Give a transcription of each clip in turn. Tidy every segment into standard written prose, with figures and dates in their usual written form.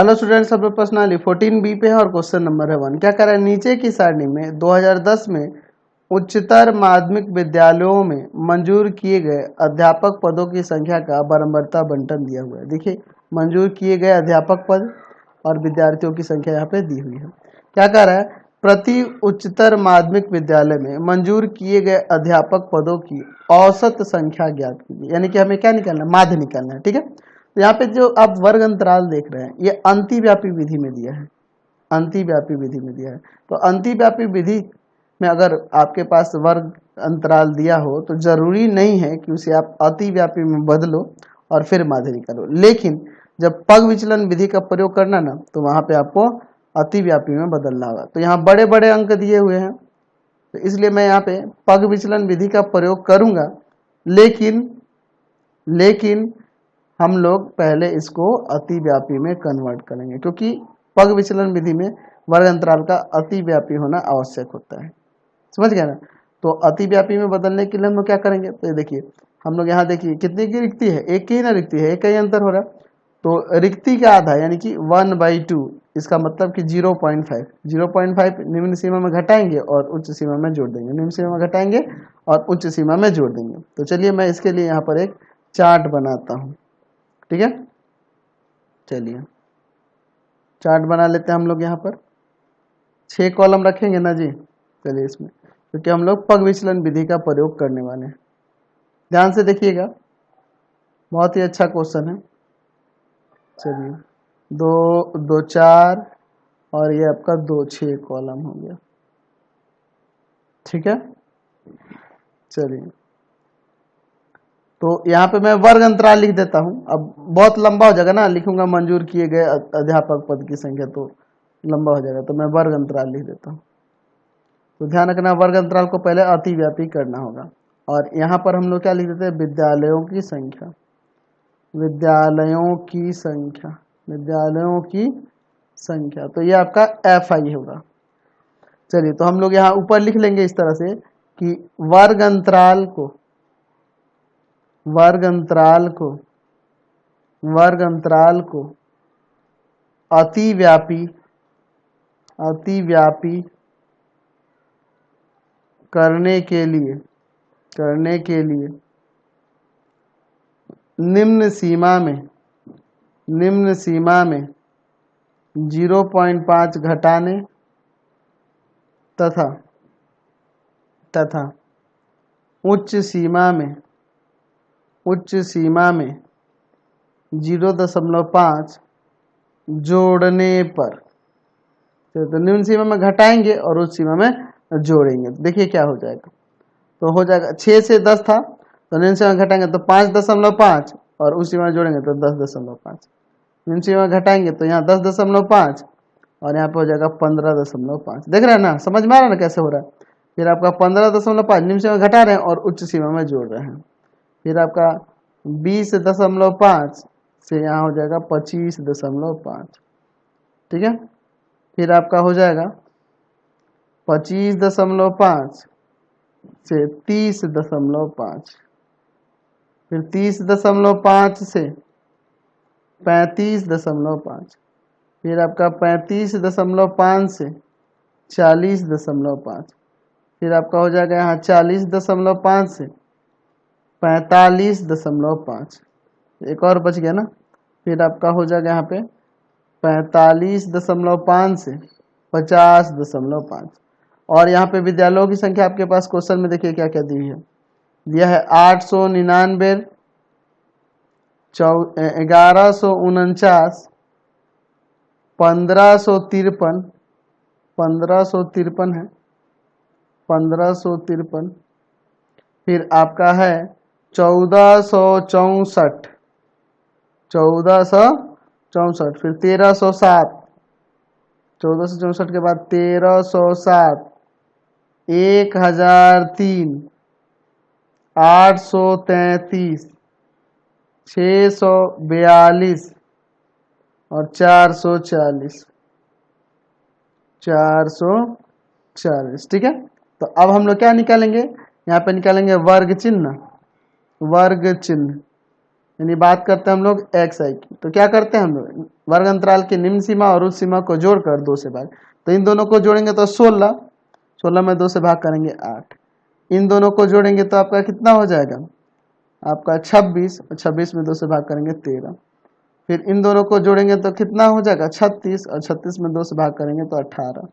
Hello students, सब लोग personally 14B पे है और क्वेश्चन नंबर है 1। क्या कर रहा है, नीचे की सारणी में 2010 में उच्चतर माध्यमिक विद्यालयों में मंजूर किए गए अध्यापक पदों की संख्या का बराबरता बंटन दिया हुआ है। देखिए, मंजूर किए गए अध्यापक पद और विद्यार्थियों की संख्या यहाँ पे दी हुई है। क्या कह रहा है, प्रति उच्चतर माध्यमिक विद्यालय में मंजूर किए गए अध्यापक पदों की औसत संख्या ज्ञात कीजिए। यानी कि हमें क्या निकालना है, माध्य निकालना है। ठीक है, तो यहाँ पे जो आप वर्ग अंतराल देख रहे हैं ये अंतिव्यापी विधि में दिया है, अंतिव्यापी विधि में दिया है। तो अंतिव्यापी विधि में अगर आपके पास वर्ग अंतराल दिया हो तो जरूरी नहीं है कि उसे आप अतिव्यापी में बदलो और फिर माध्य निकालो, लेकिन जब पग विचलन विधि का प्रयोग करना ना तो वहां पे आपको अतिव्यापी में बदलना होगा। तो यहाँ बड़े बड़े अंक दिए हुए हैं तो इसलिए मैं यहाँ पे पग विचलन विधि का प्रयोग करूंगा, लेकिन हम लोग पहले इसको अतिव्यापी में कन्वर्ट करेंगे, क्योंकि पग विचलन विधि में वर्ग अंतराल का अतिव्यापी होना आवश्यक होता है। समझ गया ना। तो अतिव्यापी में बदलने के लिए हम लोग क्या करेंगे, तो ये देखिए हम लोग यहाँ देखिए कितनी की रिक्ति है, एक की ही ना रिक्ति है, एक का ही अंतर हो रहा है। तो रिक्ति का आधा यानी कि 1/2, इसका मतलब कि 0.5 निम्न सीमा में घटाएंगे और उच्च सीमा में जोड़ देंगे, निम्न सीमा में घटाएंगे और उच्च सीमा में जोड़ देंगे। तो चलिए मैं इसके लिए यहाँ पर एक चार्ट बनाता हूँ। ठीक है, चलिए चार्ट बना लेते हैं हम लोग। यहाँ पर 6 कॉलम रखेंगे ना जी। चलिए इसमें क्योंकि हम लोग पग विचलन विधि का प्रयोग करने वाले हैं, ध्यान से देखिएगा, बहुत ही अच्छा क्वेश्चन है। चलिए 2 4 और ये आपका 2 6 कॉलम हो गया। ठीक है, चलिए तो यहाँ पे मैं वर्ग अंतराल लिख देता हूँ। अब बहुत लंबा हो जाएगा ना, लिखूंगा मंजूर किए गए अध्यापक पद की संख्या तो लंबा हो जाएगा, तो मैं वर्ग अंतराल लिख देता हूँ। तो ध्यान रखना, वर्ग अंतराल को पहले अतिव्यापी करना होगा। और यहाँ पर हम लोग क्या लिख देते हैं, विद्यालयों की संख्या, विद्यालयों की संख्या, विद्यालयों की संख्या। तो ये आपका FI होगा। चलिए तो हम लोग यहाँ ऊपर लिख लेंगे इस तरह से कि वर्ग अंतराल को, वर्ग अंतराल को, वर्ग अंतराल को अतिव्यापी, अतिव्यापी करने के लिए, करने के लिए निम्न सीमा में, निम्न सीमा में 0.5 घटाने तथा तथा उच्च सीमा में, उच्च सीमा में 0.5 जोड़ने पर, तो निम्न सीमा में घटाएंगे और उच्च सीमा में जोड़ेंगे। तो देखिए क्या हो जाएगा, तो हो जाएगा 6 से 10 था तो निम्न सीमा घटाएंगे तो 5.5 और उस सीमा में जोड़ेंगे तो 10.5। निम्न सीमा घटाएंगे तो यहाँ 10.5 और यहाँ पे हो जाएगा 15.5। देख रहे हैं ना, समझ में आ रहा है ना कैसे हो रहा है। फिर आपका 15.5 निम्न सीमा घटा रहे हैं और उच्च सीमा में जोड़ रहे हैं। फिर आपका 20.5 से यहाँ हो जाएगा 25.5। ठीक है, फिर आपका हो जाएगा 25.5 से 30.5, फिर 30.5 से 35.5, फिर आपका 35.5 से 40.5, फिर आपका हो जाएगा यहाँ 40.5 से 45.5, एक और बच गया ना। फिर आपका हो जाएगा यहाँ पे 45.5 से 50.5। और यहाँ पे विद्यालयों की संख्या आपके पास क्वेश्चन में देखिए क्या क्या दी है, दिया है 899, 1149, 1553, 1553 है, 1553। फिर आपका है 1464, 1464, फिर 1307, 1464 के बाद 1307, 1003, 833, 642 और 440, 440। ठीक है, तो अब हम लोग क्या निकालेंगे, यहाँ पे निकालेंगे वर्ग चिन्ह, वर्ग चिन्ह, यानी बात करते हैं हम लोग एक्स आई की। तो क्या करते हैं हम लोग, वर्ग अंतराल की निम्न सीमा और उच्च सीमा को जोड़कर 2 से भाग। तो इन दोनों को जोड़ेंगे तो 16, 16 में 2 से भाग करेंगे 8। इन दोनों को जोड़ेंगे तो आपका कितना हो जाएगा, आपका 26, और 26 में 2 से भाग करेंगे 13। फिर इन दोनों को जोड़ेंगे तो कितना हो जाएगा 36, और 36 में 2 से भाग करेंगे तो 18।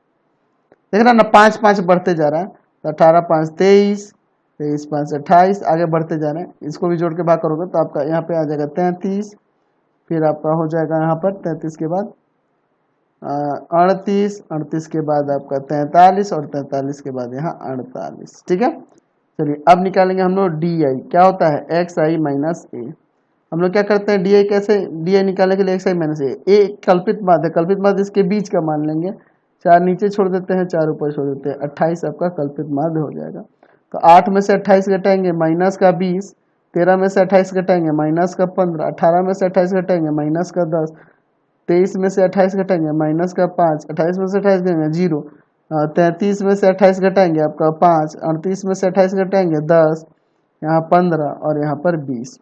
देख रहा ना 5 5 बढ़ते जा रहा है। तो 18 5 23, 23 5 28, आगे बढ़ते जा रहे हैं। इसको भी जोड़ के भाग करोगे तो आपका यहाँ पे आ जाएगा 33। फिर आपका हो जाएगा यहाँ पर 33 के बाद 38, 38 के बाद आपका 43, और 43 के बाद यहाँ 48। ठीक है, चलिए अब निकालेंगे हम लोग डी आई। क्या होता है, एक्स आई माइनस ए। हम लोग क्या करते हैं डी आई, कैसे डी आई निकालने के लिए एक्स आई माइनस ए कल्पित माध्य है, कल्पित माध्य इसके बीच का मान लेंगे। 4 नीचे छोड़ देते हैं, 4 ऊपर छोड़ देते हैं, 28 आपका कल्पित माध्य हो जाएगा। तो 8 में से 28 घटाएंगे माइनस का 20, 13 में से 28 घटाएंगे माइनस का 15, 18 में से 28 घटाएंगे माइनस का 10, 23 में से 28 घटाएंगे माइनस का 5, 28 में से 28 घटाएंगे 0, 33 में से 28 घटाएंगे आपका 5, 38 में से 28 घटाएंगे 10, यहाँ 15 और यहाँ पर 20।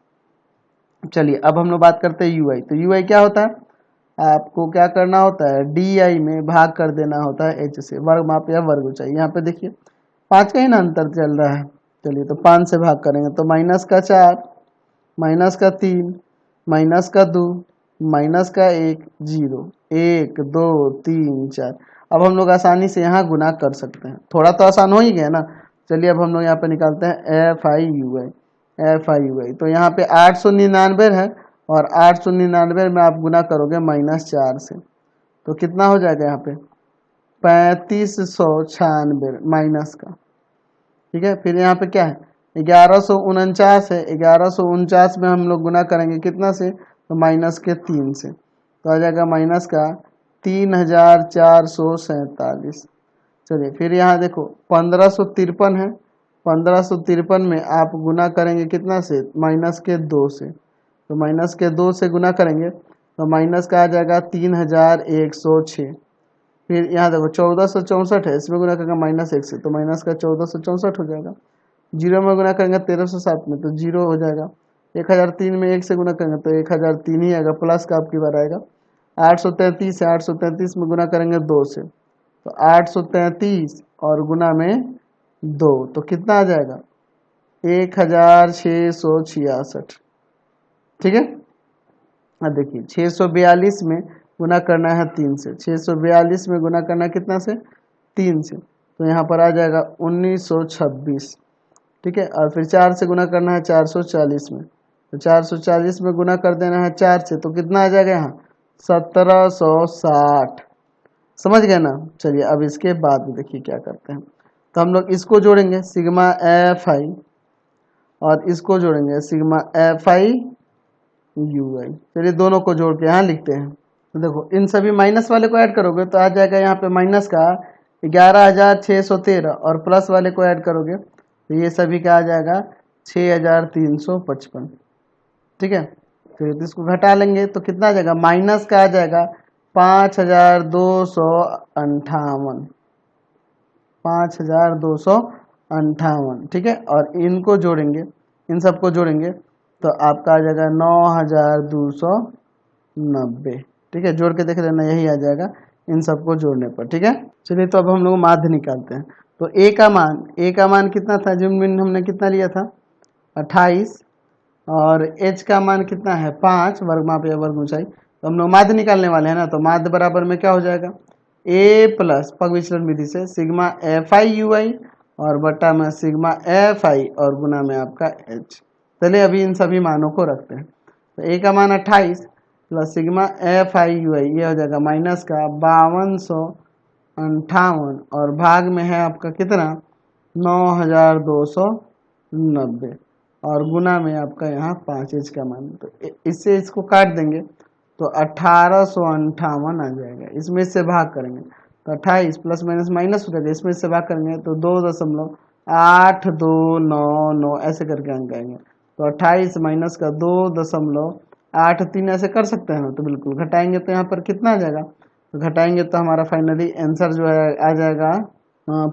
चलिए अब हम लोग बात करते हैं यू आई। तो यू आई क्या होता है, आपको क्या करना होता है, डी आई में भाग कर देना होता है एच से, वर्ग माप या वर्ग ऊंचाई। यहाँ पे देखिए 5 का ही ना अंतर चल रहा है। चलिए तो 5 से भाग करेंगे तो माइनस का 4, माइनस का 3, माइनस का 2, माइनस का 1, 0, 1 2 3 4। अब हम लोग आसानी से यहाँ गुना कर सकते हैं, थोड़ा तो आसान हो ही गया ना। चलिए अब हम लोग यहाँ पे निकालते हैं F I U I, F I U I. तो यहाँ पे 899 है, और 899 में आप गुना करोगे -4 से, तो कितना हो जाएगा यहाँ पे 3596 माइनस का। ठीक है, फिर यहाँ पे क्या है 1149 है, 1149 में हम लोग गुना करेंगे कितना से, तो माइनस के 3 से, तो आ जाएगा माइनस का 3447। चलिए फिर यहाँ देखो 1553 है, 1553 में आप गुना करेंगे कितना से, माइनस के 2 से, तो माइनस के 2 से गुना करेंगे तो माइनस का आ जाएगा 3106। फिर यहाँ देखो 1464 है, इसमें गुना करेंगे -1 से, तो माइनस का 1464 हो जाएगा। 0 में गुना करेंगे 1307 में, तो 0 हो जाएगा। 1003 में 1 से गुना करेंगे तो 1003 ही आएगा, प्लस का आपकी बार आएगा। 833 है, 833 में गुना करेंगे 2 से, तो 833 और गुना में 2, तो कितना आ जाएगा 1666। ठीक है, अब देखिए 642 में गुना करना है 3 से, 642 में गुना करना है कितना से, 3 से, तो यहाँ पर आ जाएगा 1926। ठीक है, और फिर 4 से गुना करना है 440 में, तो 440 में गुना कर देना है 4 से, तो कितना आ जाएगा यहाँ 1760। समझ गए ना। चलिए अब इसके बाद देखिए क्या करते हैं, तो हम लोग इसको जोड़ेंगे सिग्मा एफ आई, और इसको जोड़ेंगे सिग्मा एफ आई यू आई। चलिए दोनों को जोड़ के यहाँ लिखते हैं। तो देखो इन सभी माइनस वाले को ऐड करोगे तो आ जाएगा यहाँ पे माइनस का 11,613, और प्लस वाले को ऐड करोगे तो ये सभी का आ जाएगा 6,355। ठीक है, फिर इसको घटा लेंगे तो कितना आ जाएगा, माइनस का आ जाएगा 5,258, 5,258। ठीक है, और इनको जोड़ेंगे, इन सबको जोड़ेंगे तो आपका आ जाएगा 9,290। ठीक है, जोड़ के देख लेना, यही आ जाएगा इन सबको जोड़ने पर। ठीक है, चलिए तो अब हम लोग माध्य निकालते हैं। तो ए का मान कितना था, जो हमने कितना लिया था 28, और एच का मान कितना है 5, वर्ग माप या वर्ग ऊंचाई। तो हम लोग माध्य निकालने वाले हैं ना, तो माध्य बराबर में क्या हो जाएगा, ए प्लस पग विचलन विधि से सिग्मा एफ आई यू आई, और बटा में सिग्मा एफ आई, और गुना में आपका एच। चलिए अभी इन सभी मानों को रखते हैं। तो ए का मान 28 plus sigma F I U I, ये हो जाएगा माइनस का 5258, और भाग में है आपका कितना 9,290, और गुना में आपका यहाँ 5h का मान। तो इससे इसको काट देंगे तो 1,858 आ जाएगा। इसमें से भाग करेंगे तो 28 प्लस माइनस माइनस हो जाएगा, इसमें से भाग करेंगे तो 2.8299 ऐसे करके अंक आएंगे। तो 28 माइनस का 2.83 ऐसे कर सकते हैं ना, तो बिल्कुल घटाएंगे तो यहाँ पर कितना आ जाएगा, तो घटाएंगे तो हमारा फाइनली आंसर जो है आ जाएगा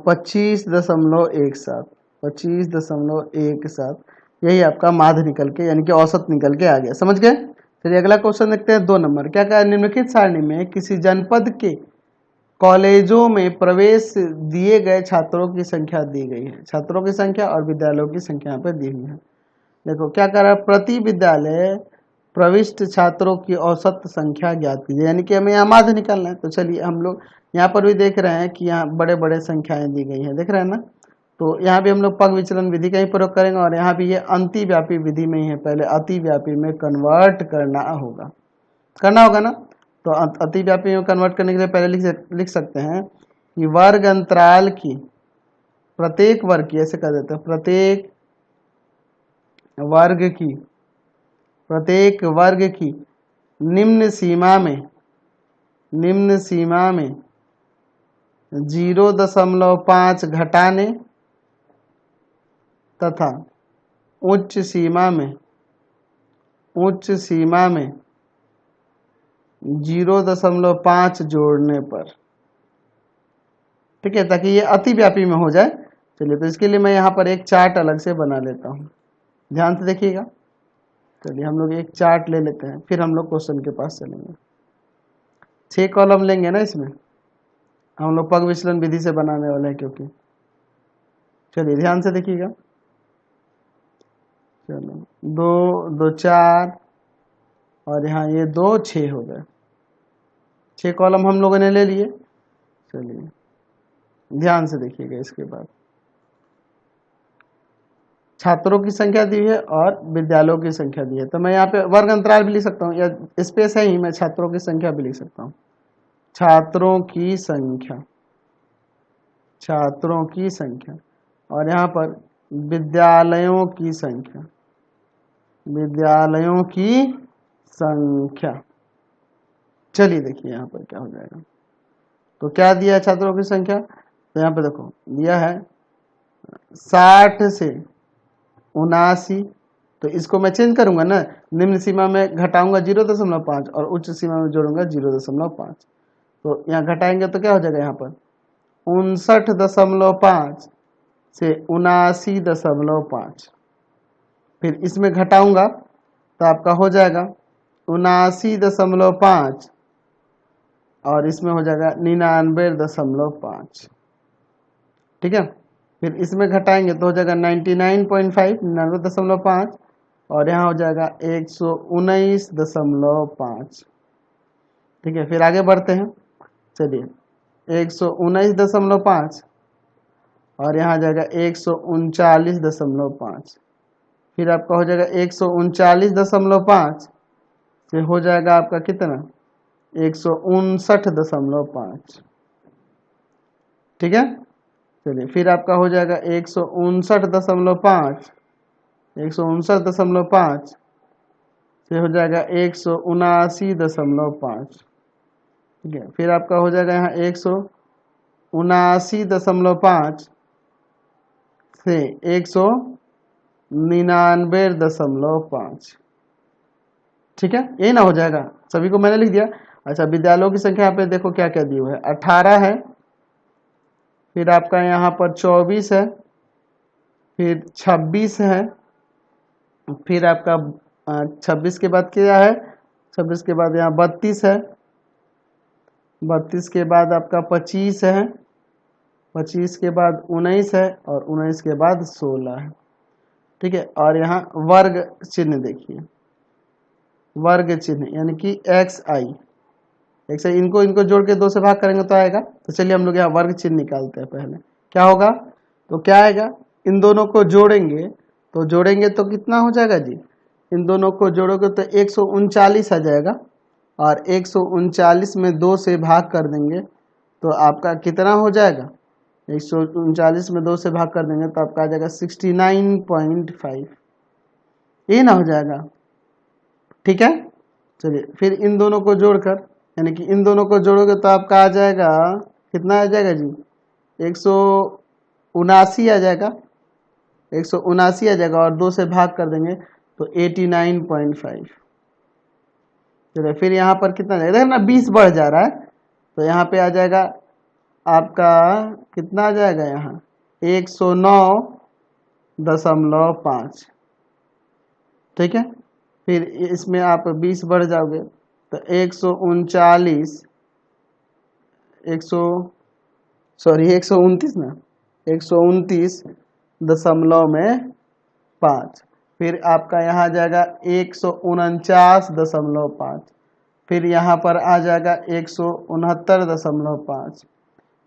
25.17, 25.17। यही आपका माध्य निकल के यानी कि औसत निकल के आ गया। समझ गए? चलिए अगला क्वेश्चन देखते हैं 2 नंबर। क्या कहा? निम्नलिखित सारणी में किसी जनपद के कॉलेजों में प्रवेश दिए गए छात्रों की संख्या दी गई है। छात्रों की संख्या और विद्यालयों की संख्या यहाँ पे दी हुई है। देखो क्या कर रहा है, प्रति विद्यालय प्रविष्ट छात्रों की औसत संख्या ज्ञात कीजिए, यानी कि हमें यहाँ माध्य निकालना है। तो चलिए हम लोग यहाँ पर भी देख रहे हैं कि यहाँ बड़े बड़े संख्याएं दी गई हैं, देख रहे हैं ना। तो यहाँ भी हम लोग पग विचलन विधि का ही प्रयोग करेंगे और यहाँ भी ये अंतिव्यापी विधि में ही है, पहले अतिव्यापी में कन्वर्ट करना होगा ना। तो अतिव्यापी में कन्वर्ट करने के लिए पहले लिख सकते हैं कि वर्ग अंतराल की प्रत्येक वर्ग की, ऐसे कर देते हैं, प्रत्येक वर्ग की निम्न सीमा में 0.5 घटाने तथा उच्च सीमा में 0.5 जोड़ने पर, ठीक है, ताकि ये अतिव्यापी में हो जाए। चलिए तो इसके लिए मैं यहाँ पर एक चार्ट अलग से बना लेता हूँ, ध्यान से देखिएगा। चलिए हम लोग एक चार्ट ले लेते हैं, फिर हम लोग क्वेश्चन के पास चलेंगे। 6 कॉलम लेंगे ना इसमें, हम लोग पग विचलन विधि से बनाने वाले हैं क्योंकि। चलिए ध्यान से देखिएगा। चलो 2 2 4 और यहाँ ये 2 6 हो गए। 6 कॉलम हम लोगों ने ले लिए। चलिए ध्यान से देखिएगा। इसके बाद छात्रों की संख्या दी है और विद्यालयों की संख्या दी है, तो मैं यहाँ पे वर्ग अंतराल भी लिख सकता हूँ, या स्पेस है ही, मैं छात्रों की संख्या भी लिख सकता हूँ। छात्रों की संख्या और यहाँ पर विद्यालयों की संख्या। चलिए देखिए यहाँ पर क्या हो जाएगा। तो क्या दिया है छात्रों की संख्या, तो यहाँ पे देखो दिया है 60 से 79। तो इसको मैं चेंज करूंगा ना, निम्न सीमा में घटाऊंगा 0.5 और उच्च सीमा में जोड़ूंगा 0.5। तो यहाँ घटाएंगे तो क्या हो जाएगा, यहाँ पर 59.5 से 79.5। फिर इसमें घटाऊंगा तो आपका हो जाएगा 79.5 और इसमें हो जाएगा 99.5, ठीक है। फिर इसमें घटाएंगे तो हो जाएगा 99.5, 99.5 और यहाँ हो जाएगा 119.5, ठीक है। फिर आगे बढ़ते हैं। चलिए 119.5 और यहाँ आ जाएगा 139.5। फिर आपका हो जाएगा 139.5 से हो जाएगा आपका कितना, 159.5, ठीक है। चलिए फिर आपका हो जाएगा 159.5 से हो जाएगा 179.5, ठीक है। फिर आपका हो जाएगा यहाँ 179.5 से 199.5, ठीक है। यही ना हो जाएगा, सभी को मैंने लिख दिया। अच्छा विद्यालयों की संख्या यहाँ पे देखो क्या क्या दी हुई है, 18 है, फिर आपका यहाँ पर 24 है, फिर 26 है, फिर आपका 26 के बाद क्या है, 26 के बाद यहाँ 32 है, 32 के बाद आपका 25 है, 25 के बाद 19 है और 19 के बाद 16 है, ठीक है। और यहाँ वर्ग चिन्ह देखिए, वर्ग चिन्ह यानी कि xi इनको जोड़ के 2 से भाग करेंगे तो आएगा। तो चलिए हम लोग यहाँ वर्ग चिन्ह निकालते हैं। पहले क्या होगा, तो क्या आएगा, इन दोनों को जोड़ेंगे तो कितना हो जाएगा जी, इन दोनों को जोड़ोगे तो 139 आ जाएगा और 139 में 2 से भाग कर देंगे तो आपका कितना हो जाएगा, 139 में 2 से भाग कर देंगे तो आपका आ जाएगा 69.5, ये ना हो जाएगा, ठीक है। चलिए फिर इन दोनों को जोड़कर, यानी कि इन दोनों को जोड़ोगे तो आपका आ जाएगा कितना आ जाएगा जी, 179 आ जाएगा, 179 आ जाएगा और 2 से भाग कर देंगे तो 89.5। चलिए फिर यहाँ पर कितना जाएगा, देखो ना 20 बढ़ जा रहा है, तो यहाँ पे आ जाएगा आपका कितना आ जाएगा, यहाँ 109.5, ठीक है। फिर इसमें आप 20 बढ़ जाओगे तो 139 129 ना, 129.5। फिर आपका यहाँ आ जाएगा 149.5। फिर यहाँ पर आ जाएगा 169.5।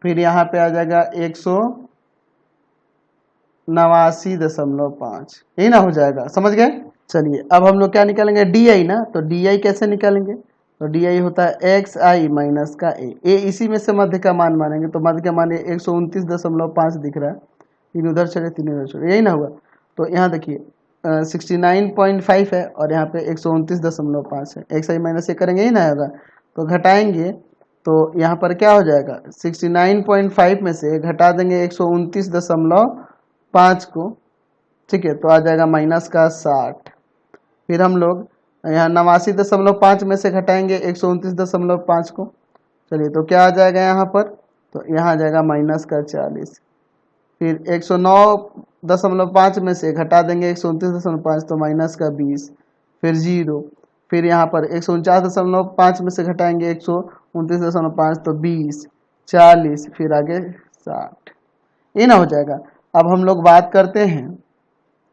फिर यहाँ पे आ जाएगा 189.5। यही ना हो जाएगा, समझ गए। चलिए अब हम लोग क्या निकालेंगे, डी आई ना। तो डी आई कैसे निकालेंगे, तो डी आई होता है एक्स आई माइनस का ए इसी में से मध्य का मान मानेंगे। तो मध्य का मान 129.5 दिख रहा है, 3 उधर चले 3 उधर चले, यही ना हुआ। तो यहाँ देखिए 69.5 है और यहाँ पे 129.5 है, एक्स आई माइनस ए करेंगे ही ना होगा। तो घटाएंगे तो यहाँ पर क्या हो जाएगा, 69.5 में से घटा देंगे 129.5 को, ठीक है, तो आ जाएगा माइनस का 60। फिर हम लोग यहाँ 89.5 में से घटाएंगे 129.5 को, चलिए तो क्या आ जाएगा यहाँ पर, तो यहाँ आ जाएगा माइनस का 40। फिर 109.5 में से घटा देंगे 129.5 तो माइनस का 20, फिर 0। फिर यहाँ पर 149.5 में से घटाएंगे 129.5 तो 20, 40, फिर आगे 60, ये ना हो जाएगा। अब हम लोग बात करते हैं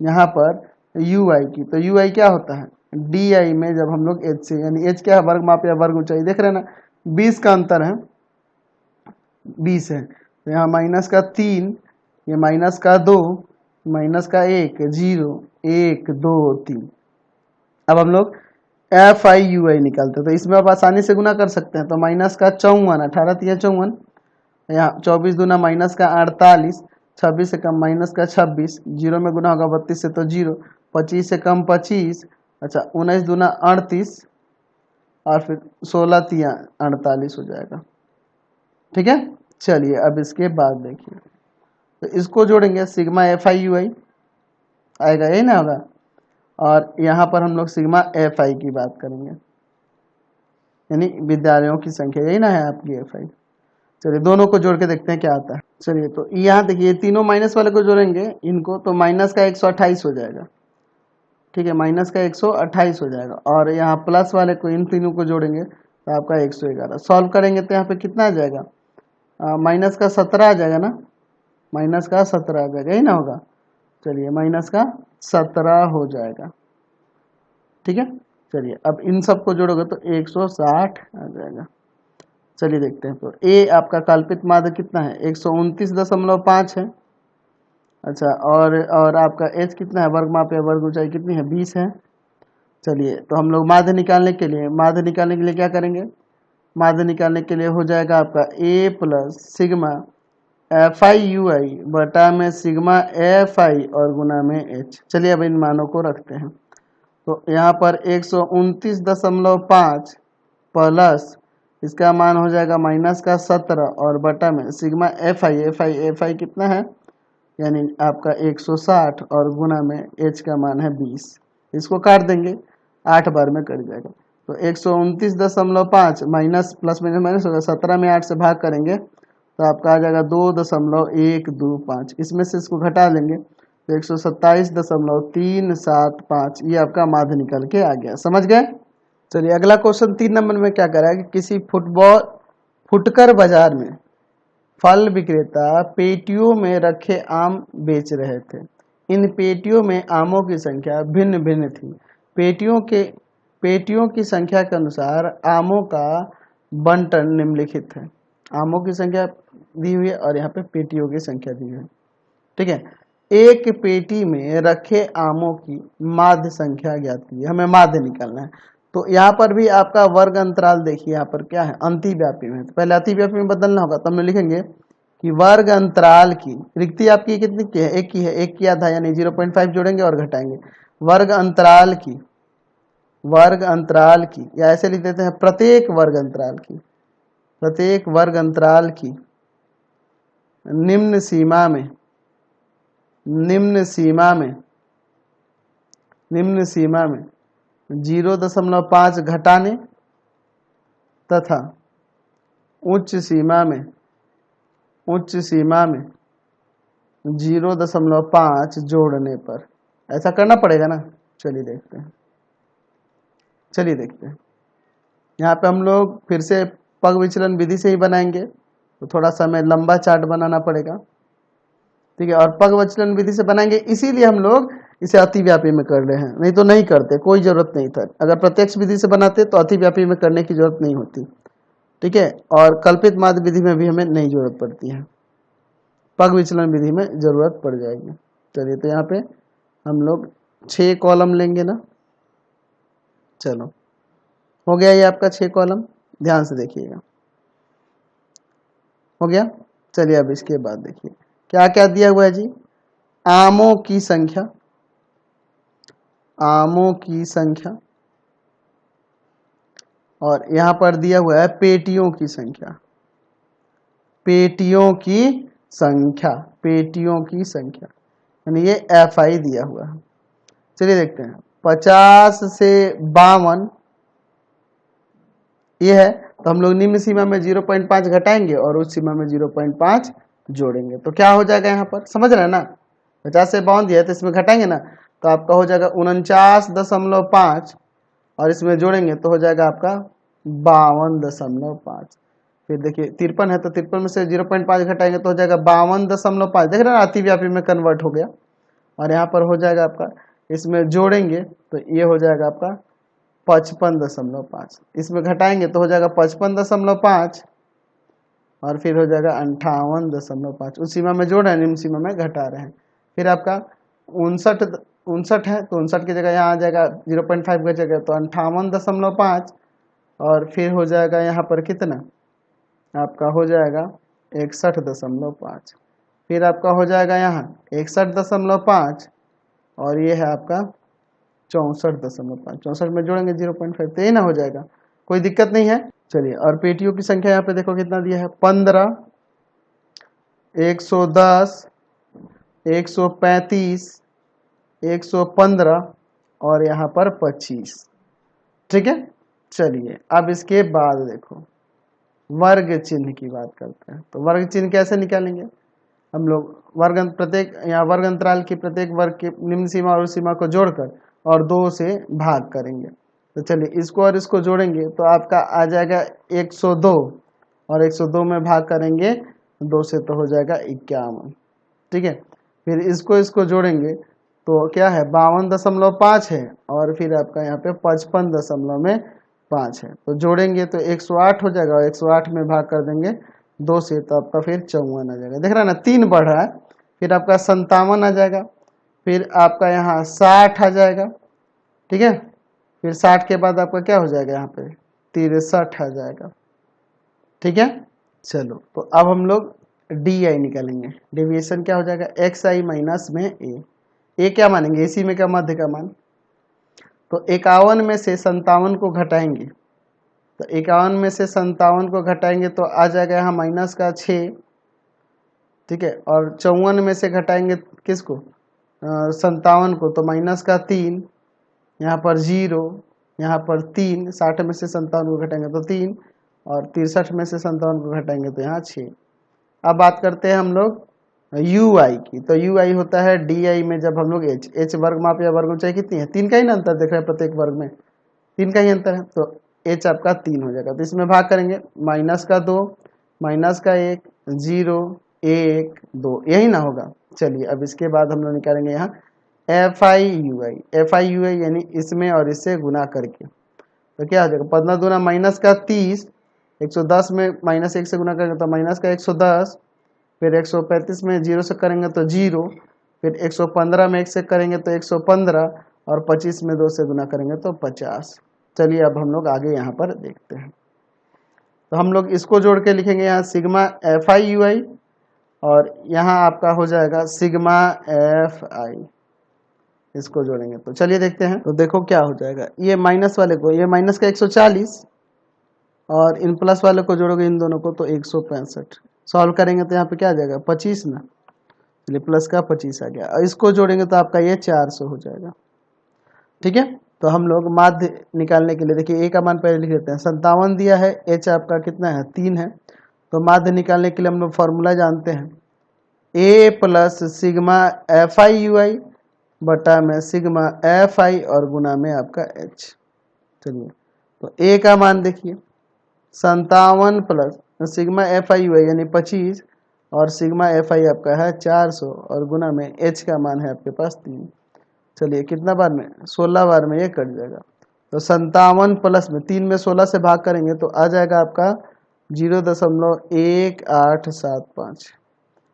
यहाँ पर यू आई की। तो यू आई क्या होता है, डी आई में जब हम लोग एच से, यानी एच क्या है, वर्ग माप या वर्ग ऊंचाई, देख रहे हैं ना 20 का अंतर है, 20 है। तो यहाँ माइनस का 3, ये माइनस का 2, माइनस का 1, 0, 1, 2, 3। अब हम लोग एफ आई यू आई निकालते हैं, तो इसमें आप आसानी से गुना कर सकते हैं। तो माइनस का 54, 18 3 54, यहाँ 24 दूना माइनस का 48, 26 से कम माइनस का 26, 0 में गुना होगा 32 से तो 0, 25 से कम 25, अच्छा 19 दूना 38 और फिर 16 3 48 हो जाएगा, ठीक है। चलिए अब इसके बाद देखिए, तो इसको जोड़ेंगे सिग्मा एफ आई यू आई आएगा, यही ना होगा। और यहाँ पर हम लोग सिग्मा एफ आई की बात करेंगे, यानी विद्यालयों की संख्या, यही ना है आपकी एफ आई। चलिए दोनों को जोड़ के देखते हैं क्या आता है। चलिए तो यहाँ देखिए तीनों माइनस वाले को जोड़ेंगे इनको, तो माइनस का 128 हो जाएगा, ठीक है, माइनस का 128 हो जाएगा। और यहाँ प्लस वाले को, इन तीनों को जोड़ेंगे तो आपका 111। सॉल्व करेंगे तो यहाँ पे कितना आ जाएगा, माइनस का 17 आ जाएगा ना, माइनस का 17 आ जाएगा, यही ना होगा। चलिए माइनस का 17 हो जाएगा, ठीक है। चलिए अब इन सबको जोड़ोगे तो 160 आ जाएगा। चलिए देखते हैं, तो ए आपका काल्पित माध्य कितना है, 129.5 है, अच्छा। और आपका एच कितना है, वर्ग माप या वर्ग ऊंचाई कितनी है, 20 है। चलिए तो हम लोग माध्य निकालने के लिए क्या करेंगे, माध्य निकालने के लिए हो जाएगा आपका A plus sigma F I U I बटा में सिग्मा एफ आई और गुना में एच। चलिए अब इन मानों को रखते हैं। तो यहाँ पर 129.5 प्लस इसका मान हो जाएगा माइनस का 17 और बटा में सिग्मा एफ आई कितना है, यानी आपका 160 और गुना में एच का मान है 20। इसको काट देंगे, 8 बार में कट जाएगा। तो 129.5 माइनस प्लस माइनस माइनस होगा, 17 में 8 से भाग करेंगे तो आपका आ जाएगा 2.125। इसमें से इसको घटा लेंगे तो 127.375, ये आपका माध्य निकल के आ गया, समझ गए। चलिए अगला क्वेश्चन 3 नंबर में क्या करा है कि किसी फुटकर बाजार में फल विक्रेता पेटियों में रखे आम बेच रहे थे। इन पेटियों में आमों की संख्या भिन्न भिन्न थी। पेटियों की संख्या के अनुसार आमों का बंटन निम्नलिखित है। आमों की संख्या दी हुई है और यहाँ पे पेटियों की संख्या दी हुई है, ठीक है। एक पेटी में रखे आमों की माध्य संख्या ज्ञात कीजिए, हमें माध्य निकालना है। तो यहाँ पर भी आपका वर्ग अंतराल देखिए, यहाँ पर क्या है, अतिव्यापी में। तो पहले अतिव्यापी में बदलना होगा, तब हम लिखेंगे कि वर्ग अंतराल की रिक्ति आपकी कितनी की है, एक की है, एक की आधा यानी 0.5 जोड़ेंगे और घटाएंगे। वर्ग अंतराल की या ऐसे लिख देते हैं प्रत्येक वर्ग अंतराल की निम्न सीमा में 0.5 घटाने तथा उच्च सीमा में 0.5 जोड़ने पर, ऐसा करना पड़ेगा ना। चलिए देखते हैं, चलिए देखते हैं। यहाँ पे हम लोग फिर से पग विचलन विधि से ही बनाएंगे, तो थोड़ा सा हमें लंबा चार्ट बनाना पड़ेगा, ठीक है। और पग विचलन विधि से बनाएंगे, इसीलिए हम लोग इसे अतिव्यापी में कर रहे हैं, नहीं तो नहीं करते, कोई जरूरत नहीं था। अगर प्रत्यक्ष विधि से बनाते तो अतिव्यापी में करने की जरूरत नहीं होती, ठीक है। और कल्पित माध्य विधि में भी हमें नहीं जरूरत पड़ती है, पग विचलन विधि में जरूरत पड़ जाएगी। चलिए, तो यहाँ पे हम लोग 6 कॉलम लेंगे ना। चलो, हो गया ये आपका 6 कॉलम, ध्यान से देखिएगा, हो गया। चलिए, अब इसके बाद देखिए क्या क्या दिया हुआ है जी। आमों की संख्या, आमों की संख्या, और यहां पर दिया हुआ है पेटियों की संख्या, पेटियों की संख्या, पेटियों की संख्या, यानी ये FI दिया हुआ है। चलिए देखते हैं, 50 से 52 ये है, तो हम लोग निम्न सीमा में 0.5 घटाएंगे और उस सीमा में 0.5 जोड़ेंगे, तो क्या हो जाएगा यहाँ पर, समझ रहे हैं ना। 50 से 52 दिया है तो इसमें घटाएंगे ना, तो आपका हो जाएगा 49.5 और इसमें जोड़ेंगे तो हो जाएगा आपका 52.5। फिर देखिए 53 है तो 53 में से 0.5 घटाएंगे तो हो जाएगा 52.5। देख रहे हैं ना, अतिव्यापी में कन्वर्ट हो गया। और यहाँ पर हो जाएगा आपका, इसमें जोड़ेंगे तो ये हो जाएगा आपका 55.5, इसमें घटाएंगे तो हो जाएगा 55.5 और फिर हो जाएगा 58.5। उस सीमा में जोड़ रहे हैं, निम्न सीमा में घटा रहे हैं। फिर आपका 59 है तो 59 की जगह यहाँ आ जाएगा 0.5 की जगह तो 58.5 और फिर हो जाएगा यहाँ पर कितना, आपका हो जाएगा 61.5। फिर आपका हो जाएगा यहाँ 61.5 और ये है आपका 64.5। 64 में जोड़ेंगे 0.5 तो ये ना हो जाएगा, कोई दिक्कत नहीं है। चलिए, और पेटियों की संख्या यहाँ पे देखो कितना दिया है, 15, 110, 135, 115 और यहाँ पर 25, ठीक है। चलिए, अब इसके बाद देखो वर्ग चिन्ह की बात करते हैं। तो वर्ग चिन्ह कैसे निकालेंगे, हम लोग प्रत्येक यहाँ वर्ग अंतराल की प्रत्येक वर्ग की निम्न सीमा और उस सीमा को जोड़कर और 2 से भाग करेंगे। तो चलिए, इसको और इसको जोड़ेंगे तो आपका आ जाएगा 102 और 102 में भाग करेंगे 2 से तो हो जाएगा 51, ठीक है। फिर इसको जोड़ेंगे तो क्या है 52.5 है और फिर आपका यहाँ पे 55.5 है, तो जोड़ेंगे तो 108 हो जाएगा और 108 में भाग कर देंगे 2 से तो आपका फिर 54 आ जाएगा। देख रहा है ना, 3 बढ़ रहा है। फिर आपका 57 आ जाएगा, फिर आपका यहाँ 60 आ जाएगा, ठीक है। फिर 60 के बाद आपका क्या हो जाएगा, यहाँ पे 63 आ जाएगा, ठीक है। चलो, तो अब हम लोग DI निकालेंगे, डेविएशन क्या हो जाएगा, XI माइनस में A क्या मानेंगे, इसी में क्या मध्य का मान, तो 51 में से 57 को घटाएंगे, तो 51 में से 57 को घटाएंगे तो आ जाएगा यहाँ माइनस का 6, ठीक है। और 54 में से घटाएंगे किसको, 57 को, तो माइनस का 3, यहाँ पर 0, यहाँ पर 3, 60 में से 57 को घटाएंगे तो 3 और 63 में से 57 को घटाएंगे तो यहाँ 6। अब बात करते हैं हम लोग UI की, तो UI होता है DI में जब हम लोग H वर्ग माप या वर्ग ऊंचाई कितनी है, 3 का ही ना अंतर देख रहे हैं, प्रत्येक वर्ग में 3 का ही अंतर है, तो H आपका 3 हो जाएगा। तो इसमें भाग करेंगे माइनस का 2, माइनस का 1, 0, 1, 2, यही ना होगा। चलिए, अब इसके बाद हम लोग निकालेंगे यहाँ FI यानी इसमें और इससे गुना करके, तो क्या हो जाएगा 15 दूना माइनस का 30, 110 में माइनस 1 से गुना करेंगे तो माइनस का 110, फिर 135 में 0 से करेंगे तो 0, फिर 115 में 1 से करेंगे तो 115 और 25 में 2 से गुना करेंगे तो 50। चलिए, अब हम लोग आगे यहाँ पर देखते हैं, तो हम लोग इसको जोड़ के लिखेंगे यहाँ सिग्मा FI और यहाँ आपका हो जाएगा सिग्मा FI, इसको जोड़ेंगे तो चलिए देखते हैं। तो देखो क्या हो जाएगा, ये माइनस वाले को, ये माइनस का 140 और इन प्लस वाले को जोड़ोगे इन दोनों को तो 165, सॉल्व करेंगे तो यहाँ पे क्या आ जाएगा 25 ना, चलिए प्लस का 25 आ गया, और इसको जोड़ेंगे तो आपका ये 400 हो जाएगा, ठीक है। तो हम लोग माध्य निकालने के लिए देखिए A का मान पहले लिख लेते हैं, 57 दिया है, H आपका कितना है 3 है, तो माध्य निकालने के लिए हम लोग फॉर्मूला जानते हैं A plus sigma FI UI बटा में सिग्मा एफ आई और गुना में आपका एच। चलिए तो ए का मान देखिए 57 प्लस सिग्मा एफ आई हुआ यानी 25 और सिग्मा एफ आई आपका है 400 और गुना में एच का मान है आपके पास 3। चलिए कितना बार में 16 बार में ये कट जाएगा। तो 57 प्लस में 3 में 16 से भाग करेंगे तो आ जाएगा आपका 0.1875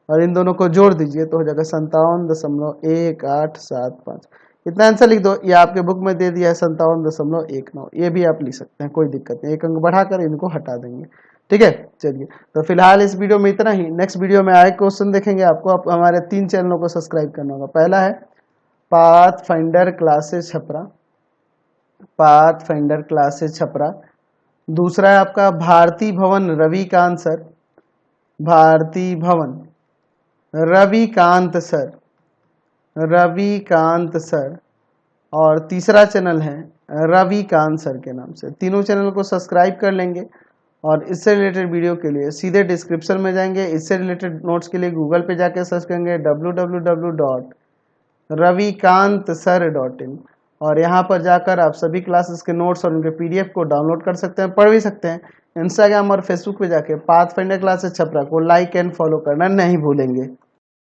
और इन दोनों को जोड़ दीजिए तो हो जाएगा 57.1875। इतना आंसर लिख दो। ये आपके बुक में दे दिया है 57.19। ये भी आप लिख सकते हैं, कोई दिक्कत नहीं, एक अंक बढ़ाकर इनको हटा देंगे। ठीक है, चलिए तो फिलहाल इस वीडियो में इतना ही। नेक्स्ट वीडियो में आए क्वेश्चन देखेंगे। आपको आप हमारे 3 चैनलों को सब्सक्राइब करना होगा। पहला है path finder classes Chhapra, path finder classes Chhapra. दूसरा है आपका भारती भवन रविकांत सर, भारती भवन रविकांत सर, रविकांत सर। और तीसरा चैनल है रविकांत सर के नाम से। तीनों चैनल को सब्सक्राइब कर लेंगे और इससे रिलेटेड वीडियो के लिए सीधे डिस्क्रिप्शन में जाएंगे। इससे रिलेटेड नोट्स के लिए गूगल पे जाके सर्च करेंगे www.ravikantsir.in और यहाँ पर जाकर आप सभी क्लासेस के नोट्स और उनके पीडीएफ को डाउनलोड कर सकते हैं, पढ़ भी सकते हैं। इंस्टाग्राम और फेसबुक पे जाके पाथ फाइंडर क्लासेस छपरा को लाइक एंड फॉलो करना नहीं भूलेंगे।